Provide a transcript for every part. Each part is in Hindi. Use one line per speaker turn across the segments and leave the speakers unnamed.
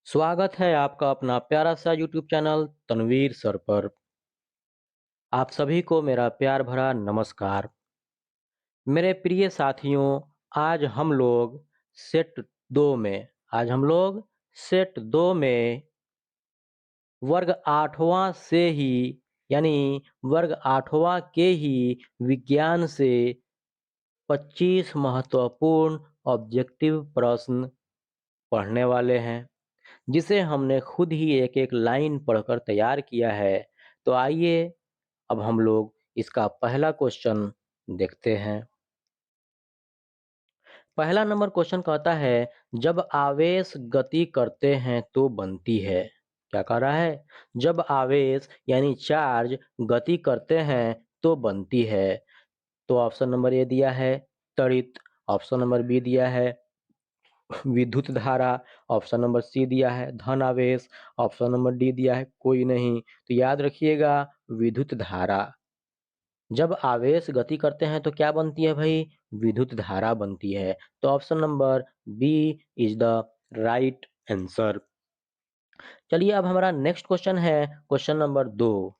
स्वागत है आपका अपना प्यारा सा यूट्यूब चैनल तनवीर सर पर। आप सभी को मेरा प्यार भरा नमस्कार। मेरे प्रिय साथियों, आज हम लोग सेट 2 में आज हम लोग सेट 2 में वर्ग 8वां से ही यानी वर्ग 8वां के ही विज्ञान से 25 महत्वपूर्ण ऑब्जेक्टिव प्रश्न पढ़ने वाले हैं। जिसे हमने खुद ही एक-एक लाइन पढ़कर तैयार किया है। तो आइए अब हम लोग इसका पहला क्वेश्चन देखते हैं। पहला नंबर क्वेश्चन कहता है, जब आवेश गति करते हैं तो बनती है। क्या कह रहा है? जब आवेश यानी चार्ज गति करते हैं तो बनती है। तो ऑप्शन नंबर ए दिया है त्वरित, ऑप्शन नंबर बी दिया है विद्युत धारा, ऑप्शन नंबर सी दिया है धन आवेश, ऑप्शन नंबर डी दिया है कोई नहीं। तो याद रखिएगा विद्युत धारा। जब आवेश गति करते हैं तो क्या बनती है भाई? विद्युत धारा बनती है। तो option number B is the right answer. चलिए अब हमारा नेक्स्ट क्वेश्चन है क्वेश्चन नंबर 2।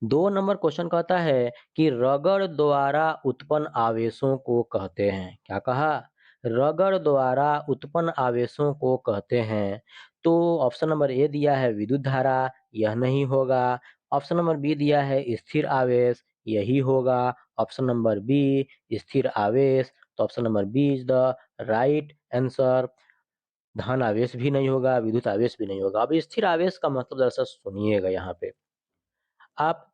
2 नंबर क्वेश्चन कहता है कि रगड़ द्वारा उत्पन्न आवेशों को कहते हैं। क्या कहा? रगड़ द्वारा उत्पन्न आवेशों को कहते हैं। तो ऑप्शन नंबर ए दिया है विद्युत धारा, यह नहीं होगा। ऑप्शन नंबर बी दिया है स्थिर आवेश, यही होगा। ऑप्शन नंबर बी स्थिर आवेश, तो option number B is the right answer. धन आवेश भी नहीं होगा, विद्युत आवेश भी नहीं होगा। अब स्थिर आवेश का मतलब दरअसल सुनिएगा यहाँ पे। आप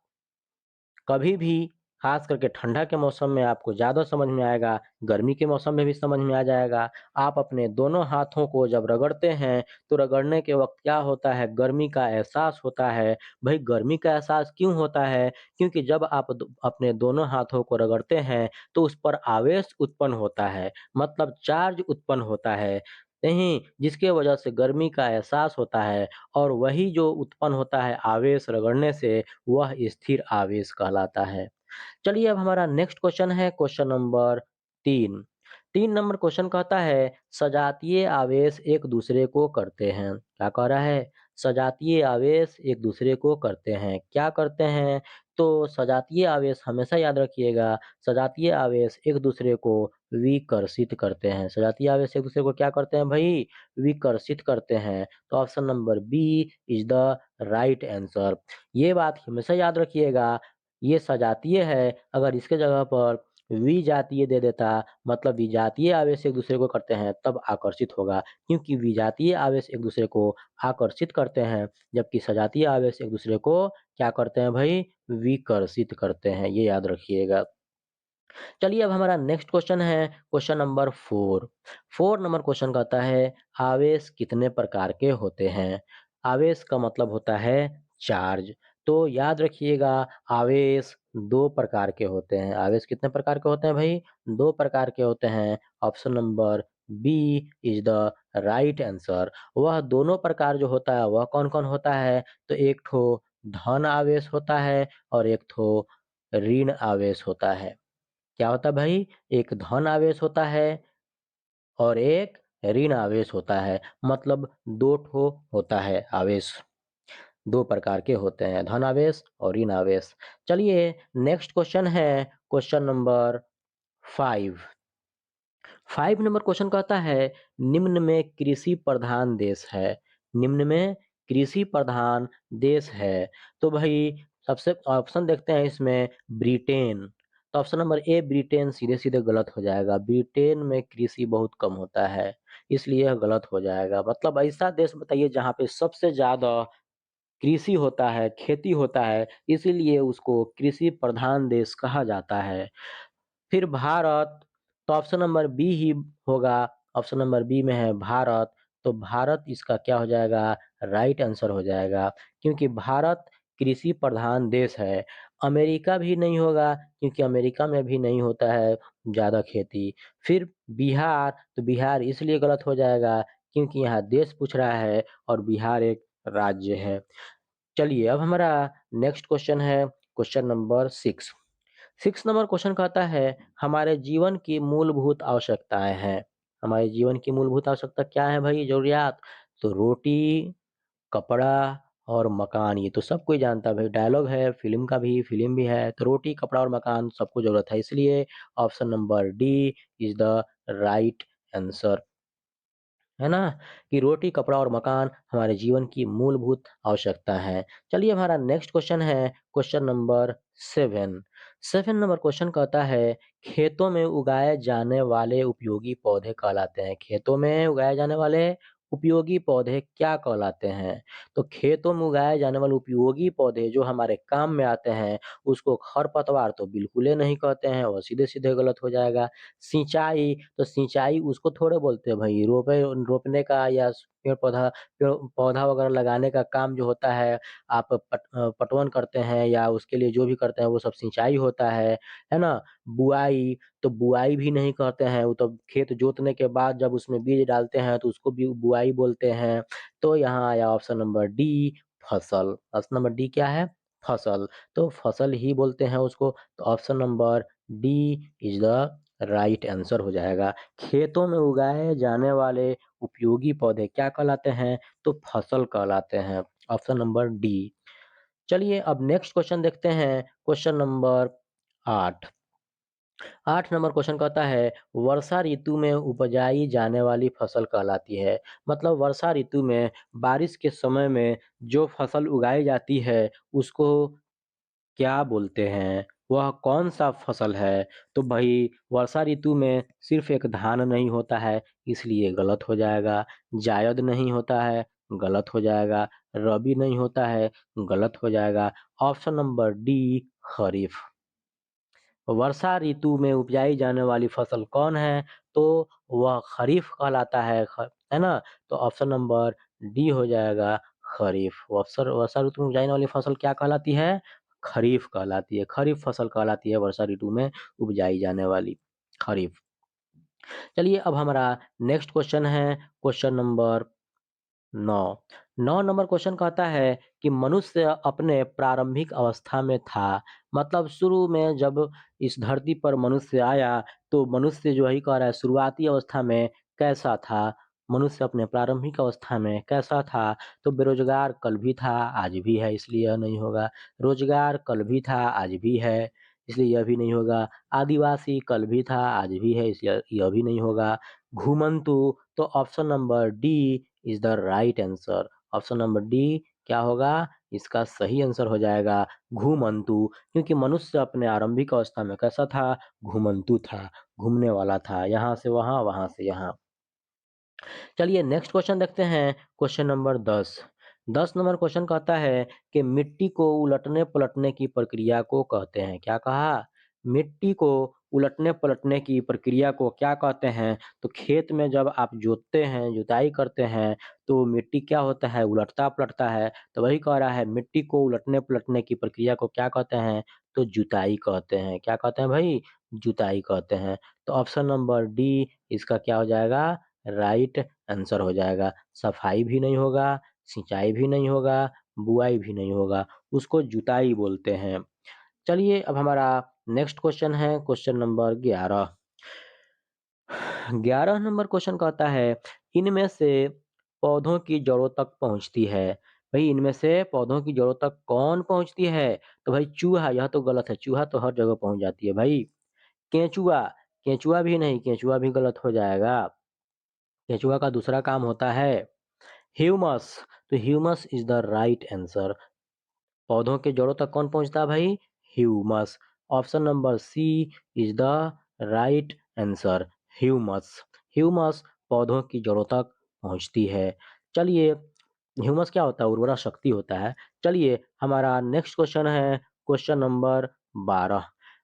कभी भी खास करके ठंडा के मौसम में आपको ज़्यादा समझ में आएगा, गर्मी के मौसम में भी समझ में आ जाएगा। आप अपने दोनों हाथों को जब रगड़ते हैं, तो रगड़ने के वक़्त क्या होता है, गर्मी का एहसास होता है। भई गर्मी का एहसास क्यों होता है? क्योंकि जब आप अपने दोनों हाथों को रगड़ते हैं, तो उस पर आवेश उत्पन्न होता है, मतलब चार्ज उत्पन्न होता है। नहीं, जिसके वजह से गर्मी का एहसास होता है और वही जो उत्पन्न होता है आवेश रगड़ने से, वह स्थिर आवेश कहलाता है। चलिए अब हमारा नेक्स्ट क्वेश्चन है क्वेश्चन नंबर 3। 3 नंबर क्वेश्चन कहता है सजातीय आवेश एक दूसरे को करते हैं। क्या कह रहा है? सजातीय आवेश एक दूसरे को करते हैं। क्या करते हैं? तो सजातीय आवेश हमेशा याद रखिएगा, सजातीय आवेश एक दूसरे को विकर्षित करते हैं। सजातीय आवेश एक दूसरे को क्या करते हैं भई? विकर्षित करते हैं। तो option number B is the right answer. ये बात हमेशा याद रखिएगा, ये सजातीय है, अगर इसके जगह पर विजातीय दे देता, मतलब विजातीय आवेश एक दूसरे को करते हैं, तब आकर्षित होगा। क्योंकि विजातीय आवेश एक दूसरे को आकर्षित करते हैं, जबकि सजातीय आवेश एक दूसरे को क्या करते हैं भई? विकर्षित करते हैं, ये याद रखिएगा। चलिए अब हमारा नेक्स्ट क्वेश्चन है क्वेश्चन नंबर 4। 4 नंबर क्वेश्चन कहता है आवेश कितने प्रकार के होते हैं? आवेश का मतलब होता है चार्ज। तो याद रखिएगा आवेश 2 प्रकार के होते हैं। आवेश कितने प्रकार के होते हैं भई? 2 प्रकार के होते हैं। Option number B is the right answer. वह दोनों प्रकार जो होता है वह कौन-कौन होता है? तो एक ठो धन आवेश होता है और एक ठो ऋण आवेश होता है। क्या होता है भाई? एक धन आवेश होता है और एक ऋण आवेश होता है। मतलब 2 ठो होता है आवेश, 2 प्रकार के होते हैं, धन आवेश और ऋण आवेश। चलिए नेक्स्ट क्वेश्चन है क्वेश्चन नंबर 5। 5 नंबर क्वेश्चन कहता है निम्न में कृषि प्रधान देश है। निम्न में कृषि प्रधान देश है। तो भाई सबसे ऑप्शन देखते हैं इसमें ब्रिटेन। तो ऑप्शन नंबर ए ब्रिटेन सीधे-सीधे गलत हो जाएगा। ब्रिटेन में कृषि बहुत कम होता है, इसलिए यह गलत हो जाएगा। मतलब ऐसा देश बताइए जहाँ पे सबसे ज़्यादा कृषि होता है, खेती होता है, इसीलिए उसको कृषि प्रधान देश कहा जाता है। फिर भारत, तो ऑप्शन नंबर बी ही होगा। ऑप्शन नंबर बी में है भारत, तो भारत इसका क्या हो जाएगा? राइट आंसर हो जाएगा। क्योंकि भारत कृषि प्रधान देश है। अमेरिका भी नहीं होगा क्योंकि अमेरिका में भी नहीं होता है ज़्यादा खेती। फिर बिहार, तो बिहार इसलिए गलत हो जाएगा क्योंकि यहाँ देश पूछ रहा है और बिहार एक राज्य है। चलिए अब हमारा नेक्स्ट क्वेश्चन है क्वेश्चन नंबर 6। 6 नंबर क्वेश्चन कहता है हमारे जीवन की मूलभूत आवश्यकताएं हैं। हमारे जीवन की मूलभूत आवश्यकता क्या है भाई? जरूरियात। तो रोटी, कपड़ा और मकान, ये तो सब कोई जानता है भाई, डायलॉग है, फ़िल्म भी है, तो रोटी, कपड़ा और मकान सबको ज़रूरत है, इसलिए option number D is the right answer. है ना? कि रोटी, कपड़ा और मकान हमारे जीवन की मूलभूत आवश्यकता है। चलिए हमारा नेक्स्ट क्वेश्चन है क्वेश्चन नंबर 7। 7 नंबर क्वेश्चन कहता है, खेतों में उगाए जाने वाले उपयोगी पौधे कहलाते हैं। खेतों में उगाए जाने वाले उपयोगी पौधे क्या कहलाते हैं? तो खेतों में उगाए जाने वाले उपयोगी पौधे जो हमारे काम में आते हैं, उसको खरपतवार तो बिल्कुल ही नहीं कहते हैं, वो सीधे-सीधे गलत हो जाएगा। सिंचाई, तो सिंचाई उसको थोड़े बोलते हैं भई, रोपने का या पौधा वगैरह लगाने का काम जो होता है, आप पटवन करते हैं या उसके लिए जो भी करते हैं वो सब सिंचाई होता है ना? बुआई, तो बुआई भी नहीं कहते हैं, वो तो खेत जोतने के बाद जब उसमें बीज डालते हैं तो उसको भी बुआई बोलते हैं। तो यहाँ आया ऑप्शन नंबर डी, फसल। ऑप्शन नंबर डी क्या है? फसल। तो फसल ही बोलते हैं उसको, तो option number D is the right answer हो जाएगा। खेतों में उगाए जाने वाले उपयोगी पौधे क्या कहलाते हैं? तो फसल कहलाते हैं। Option number D. चलिए अब नेक्स्ट क्वेश्चन देखते हैं, क्वेश्चन नंबर 8। 8 नंबर क्वेश्चन कहता है, वर्षा ऋतु में उपजाई जाने वाली फसल कहलाती है। मतलब वर्षा ऋतु में बारिश के समय में जो फसल उगाई जाती है, उसको क्या बोलते हैं? वह कौन-सा फसल है? तो भई वर्षा ऋतु में सिर्फ़ एक धान नहीं होता है, इसलिए गलत हो जाएगा। जायद नहीं होता है, गलत हो जाएगा। रबी नहीं होता है, गलत हो जाएगा। ऑप्शन नंबर डी, खरीफ। वर्षा ऋतु में उपजाई जाने वाली फसल कौन है? तो वह खरीफ कहलाता है, है ना? तो ऑप्शन नंबर डी हो जाएगा खरीफ। वर्षा ऋतु में उपजाई जाने वाली फसल क्या कहलाती है? खरीफ कहलाती है। खरीफ फसल कहलाती है वर्षा ऋतु में उपजाई जाने वाली, खरीफ। चलिए अब हमारा नेक्स्ट क्वेश्चन है क्वेश्चन नंबर 9। 9 नंबर क्वेश्चन कहता है कि मनुष्य अपने प्रारंभिक अवस्था में था। मतलब शुरू में जब इस धरती पर मनुष्य आया, तो मनुष्य जो है कह रहा है शुरुआती अवस्था में कैसा था? मनुष्य अपने प्रारंभिक अवस्था में कैसा था? तो बेरोज़गार कल भी था, आज भी है, इसलिए यह नहीं होगा। रोज़गार कल भी था, आज भी है, इसलिए यह भी नहीं होगा। आदिवासी कल भी था, आज भी है, इसलिए यह भी नहीं होगा। घुमंतु, तो option number D is the right answer. Option number D क्या होगा? इसका सही आंसर हो जाएगा घुमंतु, क्योंकि मनुष्य अपने आरंभिक अवस्था में कैसा था? घुमंतु था, घूमने वाला था, यहाँ से वहाँ से यहाँ। चलिए नेक्स्ट क्वेश्चन देखते हैं, क्वेश्चन नंबर 10। 10 नंबर क्वेश्चन कहता है कि मिट्टी को उलटने-पलटने की प्रक्रिया को कहते हैं, क्या कहा? मिट्टी को उलटने-पलटने की प्रक्रिया को क्या कहते हैं? तो खेत में जब आप जोतते हैं, जुताई करते हैं, तो मिट्टी क्या होता है? उलटता-पलटता है, तो वही कह रहा है मिट्टी को उलटने-पलटने की प्रक्रिया को क्या कहते हैं? तो जुताई कहते हैं। क्या कहते हैं भई? जुताई कहते हैं। तो ऑप्शन नंबर डी इसका क्या हो जाएगा? राइट आंसर हो जाएगा। सफाई भी नहीं होगा, सिंचाई भी नहीं होगा, बुआई भी नहीं होगा, उसको जुताई बोलते हैं। चलिए अब हमारा नेक्स्ट क्वेश्चन है क्वेश्चन नंबर 11। 11 नंबर क्वेश्चन कहता है, इनमें से पौधों की जड़ों तक पहुँचती है। भई इनमें से पौधों की जड़ों तक कौन पहुँचती है? तो भाई चूहा, यह तो गलत है, चूहा तो हर जगह पहुँच जाती है भाई। केंचुआ, केंचुआ भी नहीं, केंचुआ भी गलत हो जाएगा। केंचुआ का दूसरा काम होता है ह्यूमस, तो humus is the right answer. पौधों के जड़ों तक कौन पहुँचता है भाई? Humus. Option number C is the right answer, humus. Humus पौधों की जड़ों तक पहुँचती है। चलिए, ह्यूमस क्या होता है? उर्वरा शक्ति होता है। चलिए, हमारा नेक्स्ट क्वेश्चन है क्वेश्चन नंबर 12।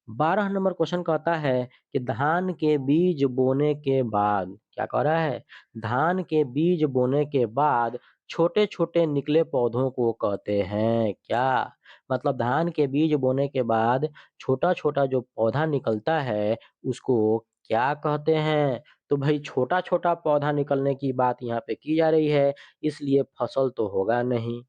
12 नंबर क्वेश्चन कहता है कि धान के बीज बोने के बाद क्या कह रहा है? धान के बीज बोने के बाद छोटे-छोटे निकले पौधों को कहते हैं क्या? मतलब धान के बीज बोने के बाद छोटा-छोटा जो पौधा निकलता है, उसको क्या कहते हैं? तो भई छोटा-छोटा पौधा निकलने की बात यहाँ पे की जा रही है, इसलिए फसल तो होगा नहीं।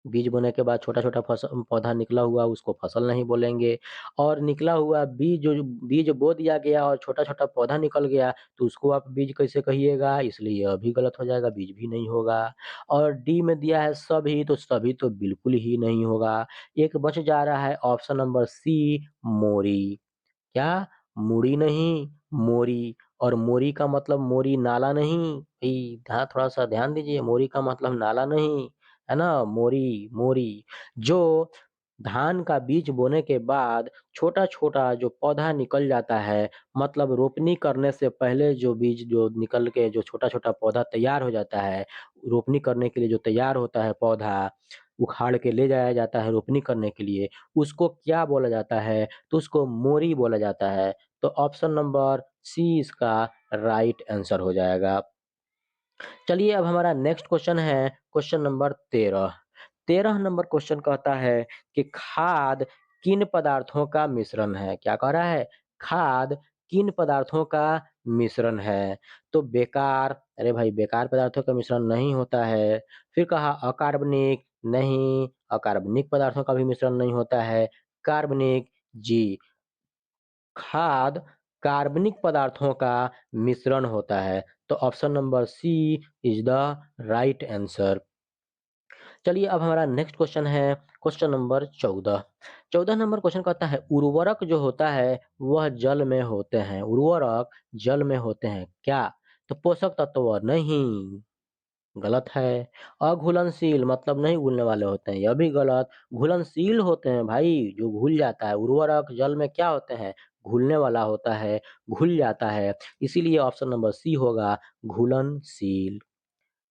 बीज बोने के बाद छोटा-छोटा पौधा निकला हुआ उसको फसल नहीं बोलेंगे और निकला हुआ बीज जो बीज बो दिया गया और छोटा-छोटा पौधा निकल गया तो उसको आप बीज कैसे कहिएगा? इसलिए यह भी गलत हो जाएगा, बीज भी नहीं होगा। और डी में दिया है सभी, तो सभी तो बिल्कुल ही नहीं होगा। एक बच जा रहा है ऑप्शन नंबर सी मोरी। क्या? मुड़ी नहीं, मोरी और मोरी का मतलब मोरी नाला नहीं। थोड़ा-सा ध्यान दीजिए, मोरी का मतलब नाला नहीं, है ना? मोरी, मोरी। जो धान का बीज बोने के बाद छोटा-छोटा जो पौधा निकल जाता है, मतलब रोपनी करने से पहले जो बीज जो निकल के जो छोटा-छोटा पौधा तैयार हो जाता है, रोपनी करने के लिए जो तैयार होता है पौधा, उखाड़ के ले जाया जाता है रोपनी करने के लिए, उसको क्या बोला जाता है? तो उसको मोरी बोला जाता है। तो ऑप्शन नंबर सी इसका राइट आंसर हो जाएगा। चलिए अब हमारा नेक्स्ट क्वेश्चन है क्वेश्चन नंबर 13। 13 नंबर क्वेश्चन कहता है कि खाद किन पदार्थों का मिश्रण है? क्या कह रहा है? खाद किन पदार्थों का मिश्रण है? तो बेकार अरे भाई बेकार पदार्थों का मिश्रण नहीं होता है। फिर कहा अकार्बनिक, नहीं, अकार्बनिक पदार्थों का भी मिश्रण नहीं होता है। कार्बनिक, जी। खाद कार्बनिक पदार्थों का मिश्रण होता है। तो option number C is the right answer. चलिए अब हमारा नेक्स्ट क्वेश्चन है क्वेश्चन नंबर 14। 14 नंबर क्वेश्चन कहता है उर्वरक जो होता है वह जल में होते हैं। उर्वरक जल में होते हैं क्या? तो पोषक तत्व नहीं, गलत है। अघुलनशील मतलब नहीं घुलने वाले होते हैं, यह भी गलत। घुलनशील होते हैं भाई, जो घुल जाता है। उर्वरक जल में क्या होते हैं? घुलने वाला होता है, घुल जाता है। इसीलिए ऑप्शन नंबर सी होगा घुलनशील।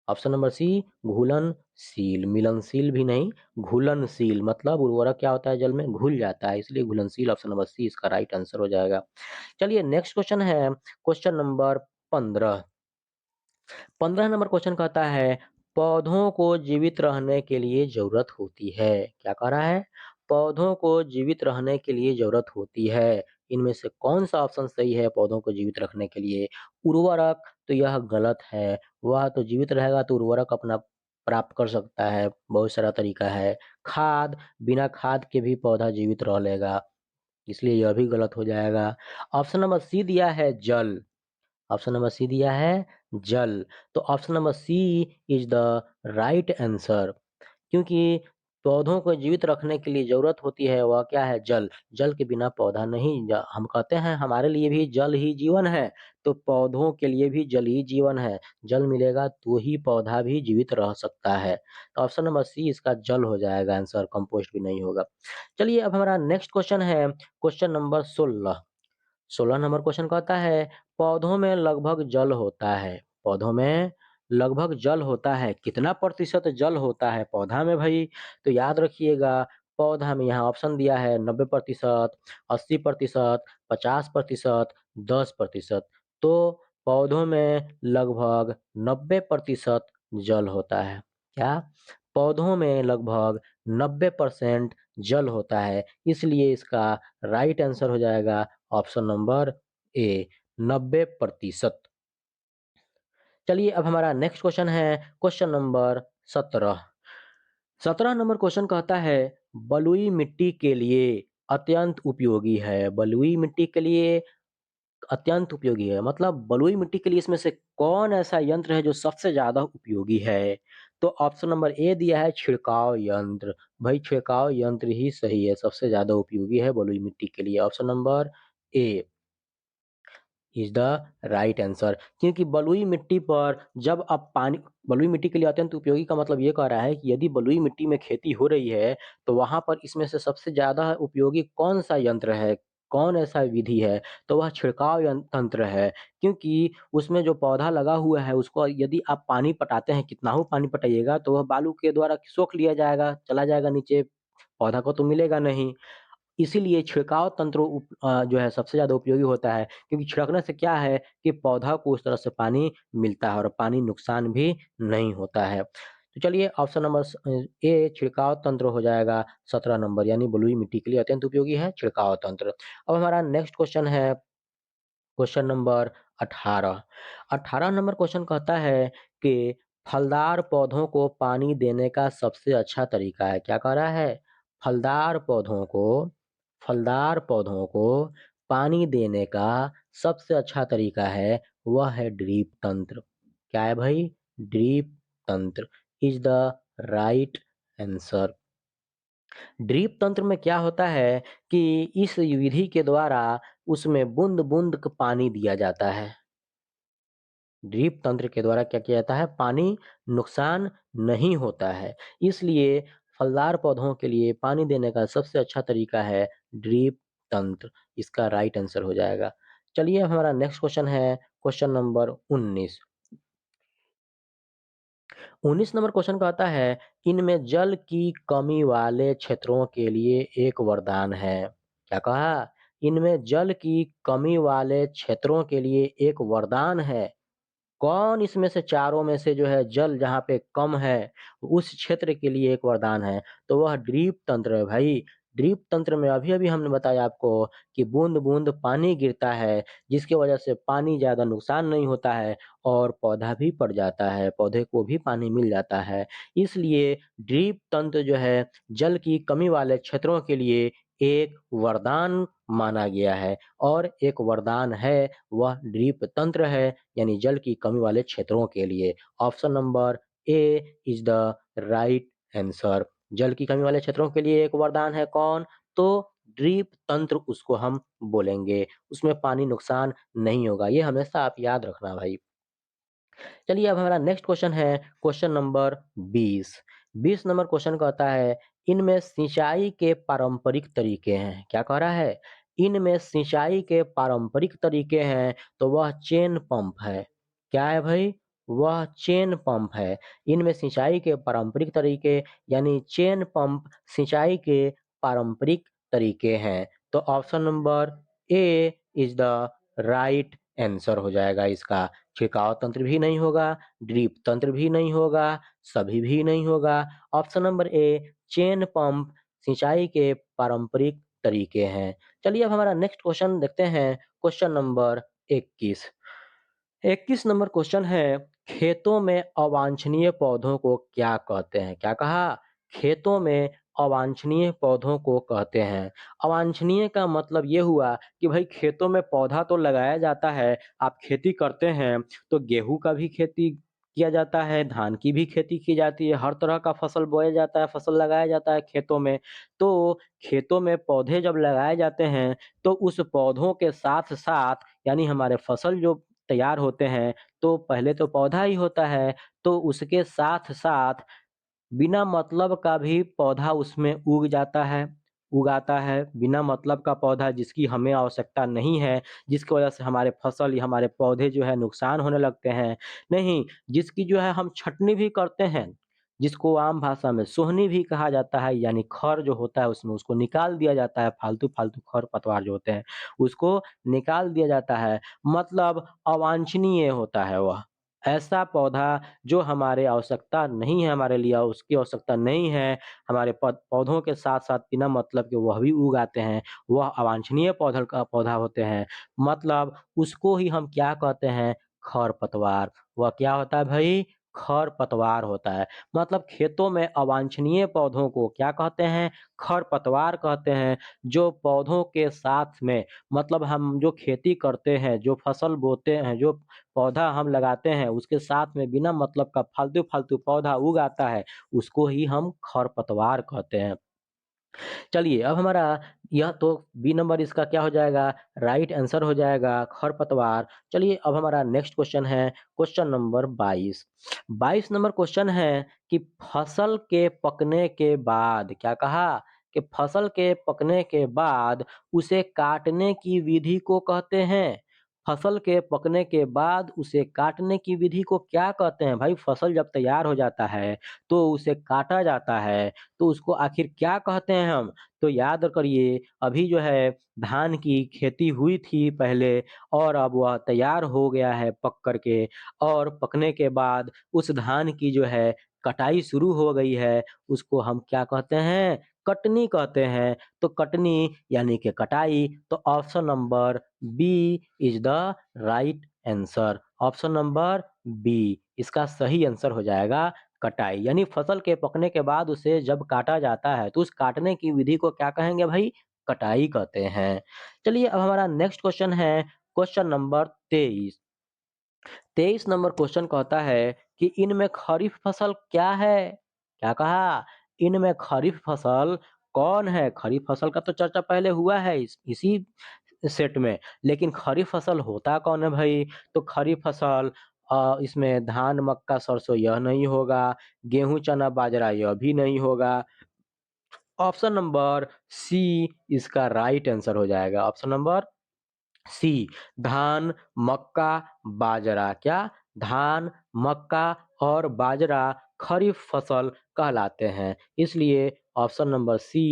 ऑप्शन नंबर सी घुलनशील, मिलनशील भी नहीं, घुलनशील मतलब उर्वरक क्या होता है जल में? घुल जाता है, इसलिए घुलनशील ऑप्शन नंबर सी इसका राइट आंसर हो जाएगा। चलिए नेक्स्ट क्वेश्चन है क्वेश्चन नंबर 15। 15 नंबर क्वेश्चन कहता है पौधों को जीवित रहने के लिए जरूरत होती है। क्या कह रहा है? पौधों को जीवित रहने के लिए जरूरत होती है। इनमें से कौन सा ऑप्शन सही है पौधों को जीवित रखने के लिए? उर्वरक, तो यह गलत है। वह तो जीवित रहेगा तो उर्वरक अपना प्राप्त कर सकता है, बहुत सारा तरीका है। खाद, बिना खाद के भी पौधा जीवित रह लेगा, इसलिए यह भी गलत हो जाएगा। ऑप्शन नंबर सी दिया है जल। ऑप्शन नंबर सी दिया है जल। तो option number C is the right answer, क्योंकि पौधों को जीवित रखने के लिए जरूरत होती है वह क्या है? जल। जल के बिना पौधा नहीं हम कहते हैं हमारे लिए भी जल ही जीवन है, तो पौधों के लिए भी जल ही जीवन है। जल मिलेगा तो ही पौधा भी जीवित रह सकता है। तो ऑप्शन नंबर सी इसका जल हो जाएगा आंसर, कंपोस्ट भी नहीं होगा। चलिए अब हमारा नेक्स्ट क्वेश्चन है क्वेश्चन नंबर 16। 16 नंबर क्वेश्चन कहता है पौधों में लगभग जल होता है। पौधों में लगभग जल होता है, कितना प्रतिशत जल होता है पौधा में भाई? तो याद रखिएगा, पौधा में यहाँ ऑप्शन दिया है 90%, 80%, 50%, 10%। तो पौधों में लगभग 90% जल होता है। क्या? पौधों में लगभग 90% जल होता है, इसलिए इसका राइट आंसर हो जाएगा ऑप्शन नंबर ए 90%। चलिए अब हमारा नेक्स्ट क्वेश्चन है क्वेश्चन नंबर 17। 17 नंबर क्वेश्चन कहता है बलुई मिट्टी के लिए अत्यंत उपयोगी है। बलुई मिट्टी के लिए अत्यंत उपयोगी है मतलब बलुई मिट्टी के लिए इसमें से कौन ऐसा यंत्र है जो सबसे ज्यादा उपयोगी है? तो ऑप्शन नंबर ए दिया है छिड़काव यंत्र। भाई छिड़काव यंत्र ही सही है, सबसे ज्यादा उपयोगी है बलुई मिट्टी के लिए। Option number A is the right answer, क्योंकि बलुई मिट्टी पर जब आप पानी बलुई मिट्टी के लिए अत्यंत उपयोगी का मतलब ये कह रहा है कि यदि बलुई मिट्टी में खेती हो रही है तो वहां पर इसमें से सबसे ज्यादा उपयोगी कौन सा यंत्र है, कौन ऐसा विधि है? तो वह छिड़काव तंत्र है, क्योंकि उसमें जो पौधा लगा हुआ है उसको यदि आप पानी पटाते हैं, कितना हो पानी पटाइएगा तो वह बालू के द्वारा सोख लिया जाएगा, चला जाएगा नीचे, पौधा को तो मिलेगा नहीं। इसीलिए छिड़काव तंत्र जो है सबसे ज़्यादा उपयोगी होता है, क्योंकि छिड़कने से क्या है कि पौधा को उस तरह से पानी मिलता है और पानी नुकसान भी नहीं होता है। तो चलिए ऑप्शन नंबर ए छिड़काव तंत्र हो जाएगा 17 नंबर, यानी बलुई मिट्टी के लिए अत्यंत उपयोगी है छिड़काव तंत्र। अब हमारा नेक्स्ट क्वेश्चन है क्वेश्चन नंबर 18। 18 नंबर क्वेश्चन कहता है कि फलदार पौधों को पानी देने का सबसे अच्छा तरीका है, क्या कह रहा है? फलदार पौधों को फलदार पौधों को पानी देने का सबसे अच्छा तरीका है, वह है ड्रिप तंत्र। क्या है भाई? ड्रिप तंत्र is the right answer. Drip तंत्र में क्या होता है कि इस विधि के द्वारा उसमें बूंद-बूंद क पानी दिया जाता है। ड्रिप तंत्र के द्वारा क्या किया जाता है? पानी नुकसान नहीं होता है। इसलिए फलदार पौधों के लिए पानी देने का सबसे अच्छा तरीका है ड्रिप तंत्र। इसका राइट आंसर हो जाएगा। चलिए अब हमारा नेक्स्ट क्वेश्चन है क्वेश्चन नंबर 19। 19 नंबर क्वेश्चन कहता है, इनमें जल की कमी वाले क्षेत्रों के लिए एक वरदान है। क्या कहा? इनमें जल की कमी वाले क्षेत्रों के लिए एक वरदान है। कौन इसमें से चारों में से जो है जल जहाँ पे कम है, उस क्षेत्र के लिए एक वरदान है, तो वह ड्रिप तंत्र है भाई। ड्रिप तंत्र में अभी-अभी हमने बताया आपको कि बूँद-बूँद पानी गिरता है, जिसकी वजह से पानी ज़्यादा नुकसान नहीं होता है और पौधा भी पड़ जाता है, पौधे को भी पानी मिल जाता है। इसलिए ड्रिप तंत्र जो है, जल की कमी वाले क्षेत्रों के लिए एक वरदान माना गया है और एक वरदान है, वह ड्रिप तंत्र है। यानी जल की कमी वाले क्षेत्रों के लिए। Option number A is the right answer. जल की कमी वाले क्षेत्रों के लिए एक वरदान है कौन? तो ड्रिप तंत्र उसको हम बोलेंगे। उसमें पानी नुकसान नहीं होगा। ये हमेशा आप याद रखना भाई। चलिए अब हमारा नेक्स्ट क्वेश्चन है क्वेश्चन नंबर 20। 20 नंबर क्वेश्चन कहता है, इनमें सिंचाई के पारंपरिक तरीके हैं। क्या कह रहा है? इनमें सिंचाई के पारंपरिक तरीके हैं, तो वह चेन पंप है। क्या है भाई? वह चेन पंप है। इनमें सिंचाई के पारंपरिक तरीके यानी चेन पंप सिंचाई के पारंपरिक तरीके हैं। तो option number A is the right answer हो जाएगा इसका। छिड़काव तंत्र भी नहीं होगा, ड्रिप तंत्र भी नहीं होगा, सभी भी नहीं होगा। Option number A chain pump सिंचाई के पारंपरिक तरीके हैं। चलिए अब हमारा नेक्स्ट क्वेश्चन देखते हैं, क्वेश्चन नंबर 21। 21 नंबर क्वेश्चन है, खेतों में अवांछनीय पौधों को क्या कहते हैं? क्या कहा? खेतों में अवांछनीय पौधों को कहते हैं। अवांछनीय का मतलब ये हुआ कि भाई खेतों में पौधा तो लगाया जाता है, आप खेती करते हैं, तो गेहूँ का भी खेती किया जाता है, धान की भी खेती की जाती है, हर तरह का फसल बोया जाता है, फसल लगाया जाता है खेतों में। तो खेतों में पौधे जब लगाए जाते हैं, तो उस पौधों के साथ-साथ यानी हमारे फसल जो तैयार होते हैं, तो पहले तो पौधा ही होता है, तो उसके साथ-साथ बिना मतलब का भी पौधा उसमें उगाता है, बिना मतलब का पौधा जिसकी हमें आवश्यकता नहीं है, जिसकी वजह से हमारे फसल या हमारे पौधे जो है नुकसान होने लगते हैं। नहीं, जिसकी जो है हम छँटनी भी करते हैं, जिसको आम भाषा में सोहनी भी कहा जाता है, यानी खर जो होता है उसमें उसको निकाल दिया जाता है, फालतू-फालतू खर-पतवार जो होते हैं, उसको निकाल दिया जाता है। मतलब अवांछनीय होता है वह। ऐसा पौधा जो हमारे आवश्यकता नहीं है हमारे लिए उसकी आवश्यकता नहीं है, हमारे पौधों के साथ-साथ बिना मतलब के वह भी उग आते हैं, वह अवांछनीय पौधा होते हैं। मतलब उसको ही हम क्या कहते हैं? खरपतवार। वह क्या होता है भई? खरपतवार होता है। मतलब खेतों में अवांछनीय पौधों को क्या कहते हैं? खरपतवार कहते हैं, जो पौधों के साथ में मतलब हम जो खेती करते हैं, जो फसल बोते हैं, जो पौधा हम लगाते हैं, उसके साथ में बिना मतलब का फालतू-फालतू पौधा उग आता है, उसको ही हम खरपतवार कहते हैं। चलिए, अब हमारा यह तो बी नंबर इसका क्या हो जाएगा? राइट आंसर हो जाएगा खरपतवार। चलिए, अब हमारा नेक्स्ट क्वेश्चन है, क्वेश्चन नंबर 22। 22 नंबर क्वेश्चन है कि फसल के पकने के बाद क्या कहा? कि फसल के पकने के बाद उसे काटने की विधि को कहते हैं। फसल के पकने के बाद उसे काटने की विधि को क्या कहते हैं? भाई फसल जब तैयार हो जाता है, तो उसे काटा जाता है, तो उसको आखिर क्या कहते हैं हम? तो याद करिए अभी जो है धान की खेती हुई थी पहले और अब वह तैयार हो गया है पक कर के और पकने के बाद उस धान की जो है कटाई शुरू हो गई है, उसको हम क्या कहते हैं? कटनी कहते हैं। तो कटनी यानी कि कटाई, तो option number B is the right answer. Option number B इसका सही आंसर हो जाएगा कटाई। यानी फसल के पकने के बाद उसे जब काटा जाता है तो उस काटने की विधि को क्या कहेंगे भाई? कटाई कहते हैं। चलिए अब हमारा नेक्स्ट क्वेश्चन है क्वेश्चन नंबर 23। 23 नंबर क्वेश्चन कहता है कि इनमें खरीफ फसल क्या है? क्या कहा? इनमें खरीफ फसल कौन है? खरीफ फसल का तो चर्चा पहले हुआ है इसी सेट में, लेकिन खरीफ फसल होता कौन है भाई? तो खरीफ फसल इसमें धान, मक्का, सरसों यह नहीं होगा, गेहूँ, चना, बाजरा यह भी नहीं होगा। ऑप्शन नंबर सी इसका राइट आंसर हो जाएगा। ऑप्शन नंबर सी धान, मक्का, बाजरा। क्या? धान, मक्का और बाजरा खरीफ फसल कहलाते हैं। इसलिए option number C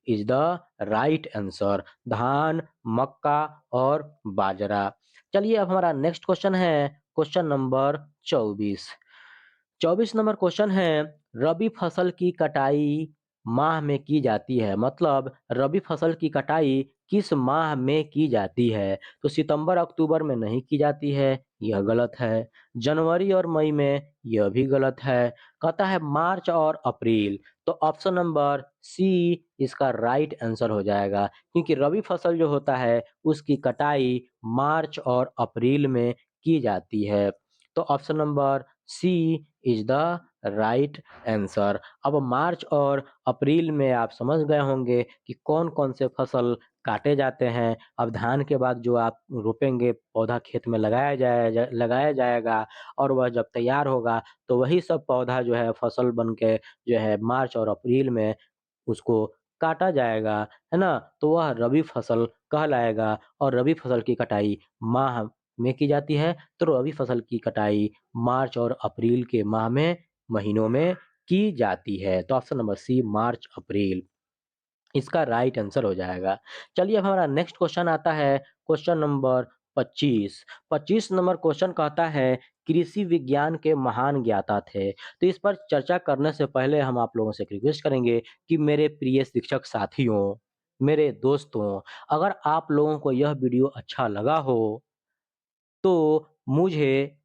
is the right answer. धान, मक्का और बाजरा। चलिए अब हमारा नेक्स्ट क्वेश्चन है क्वेश्चन नंबर 24। 24 नंबर क्वेश्चन है रबी फसल की कटाई माह में की जाती है, मतलब रबी फसल की कटाई किस माह में की जाती है? तो सितंबर अक्टूबर में नहीं की जाती है, यह गलत है। जनवरी और मई में, यह भी गलत है। कहता है मार्च और अप्रैल। तो ऑप्शन नंबर सी इसका राइट आंसर हो जाएगा, क्योंकि रबी फसल जो होता है उसकी कटाई मार्च और अप्रैल में की जाती है। तो option number C is the right answer. अब मार्च और अप्रैल में आप समझ गए होंगे कि कौन-कौन से फसल काटे जाते हैं। अब धान के बाद जो आप रोपेंगे, पौधा खेत में लगाया जाएगा और वह जब तैयार होगा, तो वही सब पौधा जो है फसल बन के जो है मार्च और अप्रैल में उसको काटा जाएगा, है ना? तो वह रबी फसल कहलाएगा और रबी फसल की कटाई माह में की जाती है। तो रबी फसल की कटाई मार्च और अप्रैल के माह में महीनों में की जाती है। तो ऑप्शन नंबर सी मार्च अप्रैल इसका राइट आंसर हो जाएगा। चलिए अब हमारा नेक्स्ट क्वेश्चन आता है क्वेश्चन नंबर 25। 25 नंबर क्वेश्चन कहता है कृषि विज्ञान के महान ज्ञाता थे। तो इस पर चर्चा करने से पहले हम आप लोगों से एक रिक्वेस्ट करेंगे कि मेरे प्रिय शिक्षक साथियों, मेरे दोस्तों, अगर आप लोगों को यह वीडियो अच्छा लगा हो तो मुझे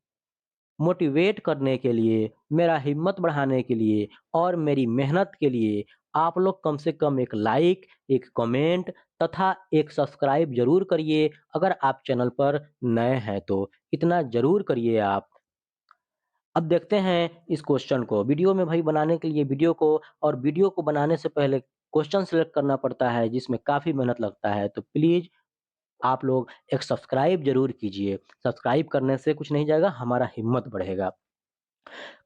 मोटिवेट करने के लिए, मेरा हिम्मत बढ़ाने के लिए और मेरी मेहनत के लिए आप लोग कम से कम एक लाइक, एक कमेंट तथा एक सब्सक्राइब ज़रूर करिए। अगर आप चैनल पर नए हैं तो, इतना ज़रूर करिए आप। अब देखते हैं इस क्वेश्चन को। वीडियो में भाई बनाने के लिए वीडियो को बनाने से पहले क्वेश्चन सेलेक्ट करना पड़ता है जिसमें काफ़ी मेहनत लगता है। तो प्लीज़ आप लोग एक सब्सक्राइब ज़रूर कीजिए। सब्सक्राइब करने से कुछ नहीं जाएगा, हमारा हिम्मत बढ़ेगा।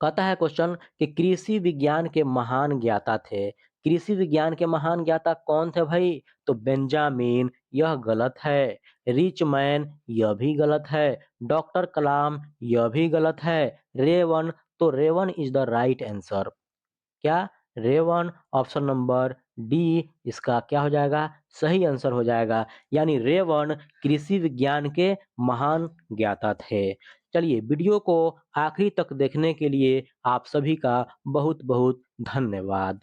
कहता है क्वेश्चन कि कृषि विज्ञान के महान ज्ञाता थे। कृषि विज्ञान के महान ज्ञाता कौन थे भाई? तो बेंजामिन, यह गलत है। रिचमैन, यह भी गलत है। डॉक्टर कलाम, यह भी गलत है। रेवन, तो raven is the right answer. क्या? रेवन, ऑप्शन नंबर डी इसका क्या हो जाएगा? सही आंसर हो जाएगा। यानी रेवन कृषि विज्ञान के महान ज्ञाता थे। चलिए वीडियो को आखिरी तक देखने के लिए आप सभी का बहुत-बहुत धन्यवाद।